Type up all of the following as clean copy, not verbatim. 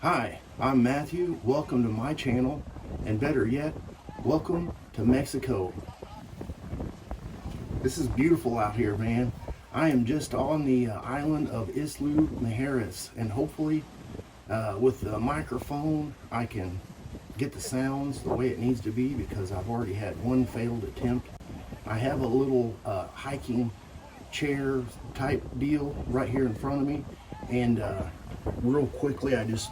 Hi, I'm Matthew. Welcome to my channel, and better yet, welcome to Mexico. This is beautiful out here, man. I am just on the island of Isla Mujeres, and hopefully with the microphone I can get the sounds the way it needs to be, because I've already had one failed attempt. I have a little hiking chair type deal right here in front of me, and real quickly I just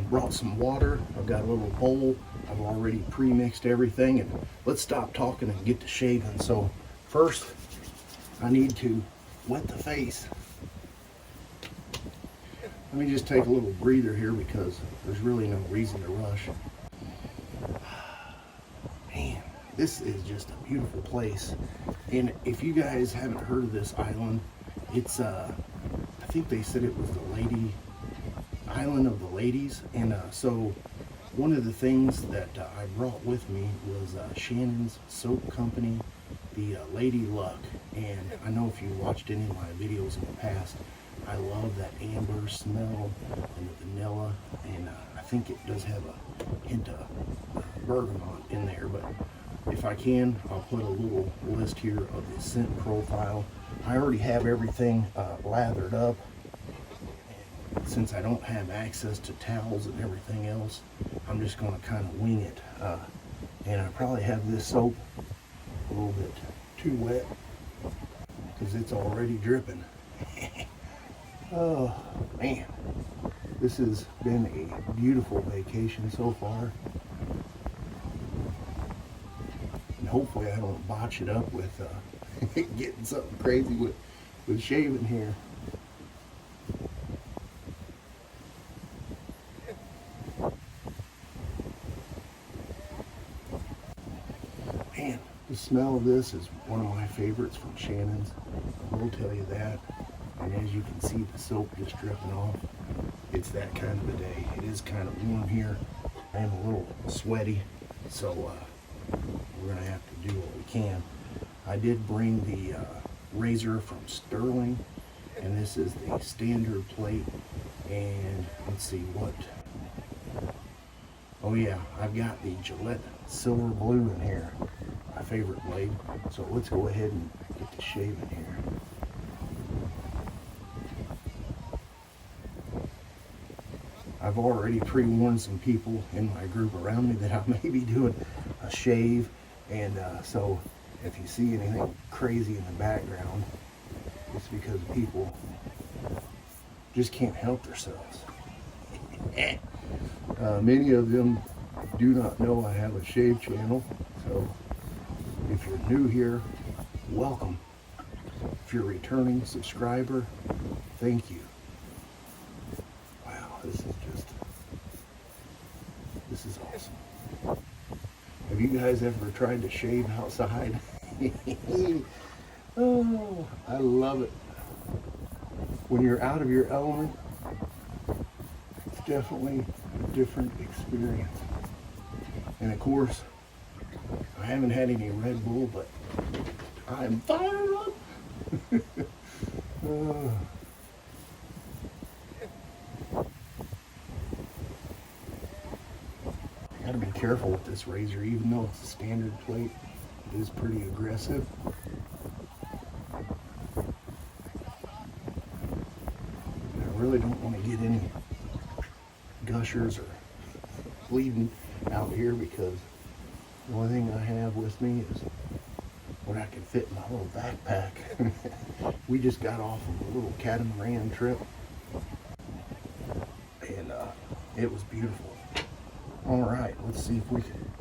brought some water. I've got a little bowl. I've already pre-mixed everything, and let's stop talking and get to shaving. So first I need to wet the face. Let me just take a little breather here because there's really no reason to rush. Man, this is just a beautiful place. And if you guys haven't heard of this island, it's I think they said it was the island of the ladies. And so one of the things that I brought with me was Shannons Soap Company, the Lady Luck. And I know if you watched any of my videos in the past, I love that amber smell and the vanilla, and I think it does have a hint of bergamot in there. But if I can, I'll put a little list here of the scent profile. I already have everything lathered up, and since I don't have access to towels and everything else, I'm just going to kind of wing it. And I probably have this soap a little bit too wet because it's already dripping. Oh man, this has been a beautiful vacation so far, and hopefully I don't botch it up with getting something crazy with shaving here. Man, the smell of this is one of my favorites from Shannons. I will tell you that. And as you can see, the soap just dripping off. It's that kind of a day. It is kind of warm here. I am a little sweaty, so we're gonna have to do what we can. I did bring the razor from Stirling, and this is the standard plate. And let's see what. Oh yeah, I've got the Gillette silver blue in here, my favorite blade. So let's go ahead and get to shaving here. I've already pre-warned some people in my group around me that I may be doing a shave, and so if you see anything crazy in the background, it's because people just can't help themselves. Many of them do not know I have a shave channel, so if you're new here, welcome. If you're a returning subscriber, thank you. This is awesome. Have you guys ever tried to shave outside? Oh, I love it. When you're out of your element, it's definitely a different experience. And of course, I haven't had any Red Bull, but I'm fired up. Gotta be careful with this razor, even though it's a standard plate, it is pretty aggressive. I really don't want to get any gushers or bleeding out here, because the only thing I have with me is what I can fit in my little backpack. We just got off of a little catamaran trip, and it was beautiful. All right, let's see if we can.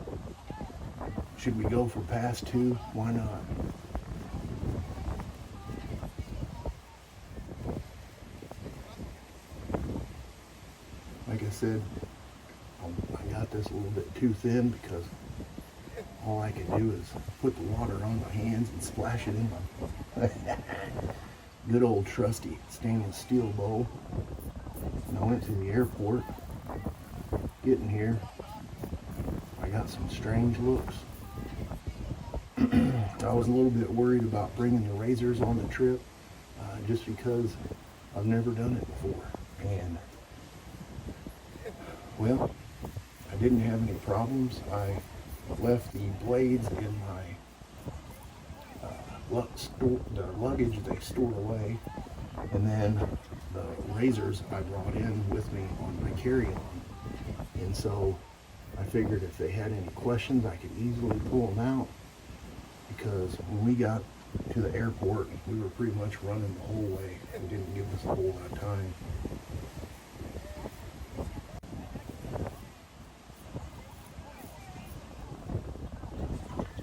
Should we go for pass 2? Why not? Like I said, I got this a little bit too thin because all I can do is put the water on my hands and splash it in my good old trusty stainless steel bowl. And I went to the airport. Getting here, I got some strange looks. I was a little bit worried about bringing the razors on the trip, just because I've never done it before. And Well, I didn't have any problems. I left the blades in my the luggage they stored away, and then the razors I brought in with me on my carry-on. And so I figured if they had any questions, I could easily pull them out, because when we got to the airport, we were pretty much running the whole way and didn't give us a whole lot of time.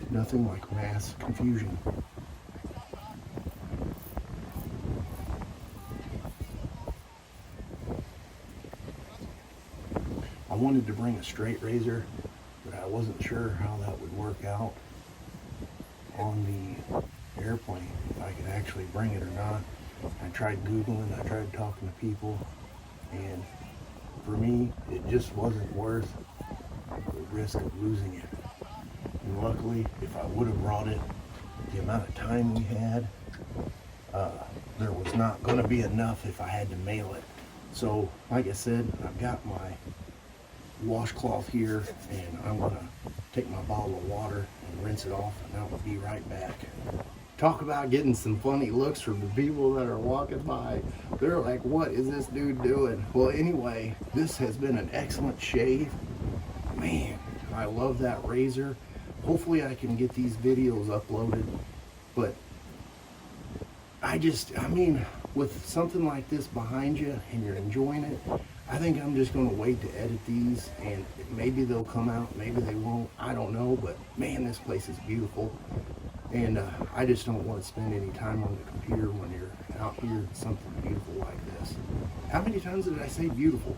Nothing like mass confusion. I wanted to bring a straight razor, but I wasn't sure how that would work out on the airplane, if I could actually bring it or not. I tried Googling, I tried talking to people, and for me, it just wasn't worth the risk of losing it. And luckily, if I would have brought it, the amount of time we had, there was not going to be enough if I had to mail it. So, like I said, I've got my washcloth here, and I'm going to take my bottle of water and rinse it off, and I will be right back. Talk about getting some funny looks from the people that are walking by. They're like, what is this dude doing? Well, anyway, this has been an excellent shave. Man, I love that razor. Hopefully I can get these videos uploaded, but I mean, with something like this behind you and you're enjoying it, I think I'm just going to wait to edit these, and maybe they'll come out, maybe they won't, I don't know, but man, this place is beautiful, and I just don't want to spend any time on the computer when you're out here in something beautiful like this. How many times did I say beautiful?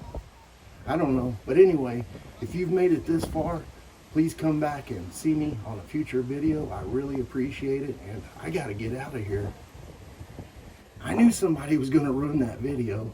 I don't know, but anyway, if you've made it this far, please come back and see me on a future video. I really appreciate it, and I got to get out of here. I knew somebody was going to ruin that video.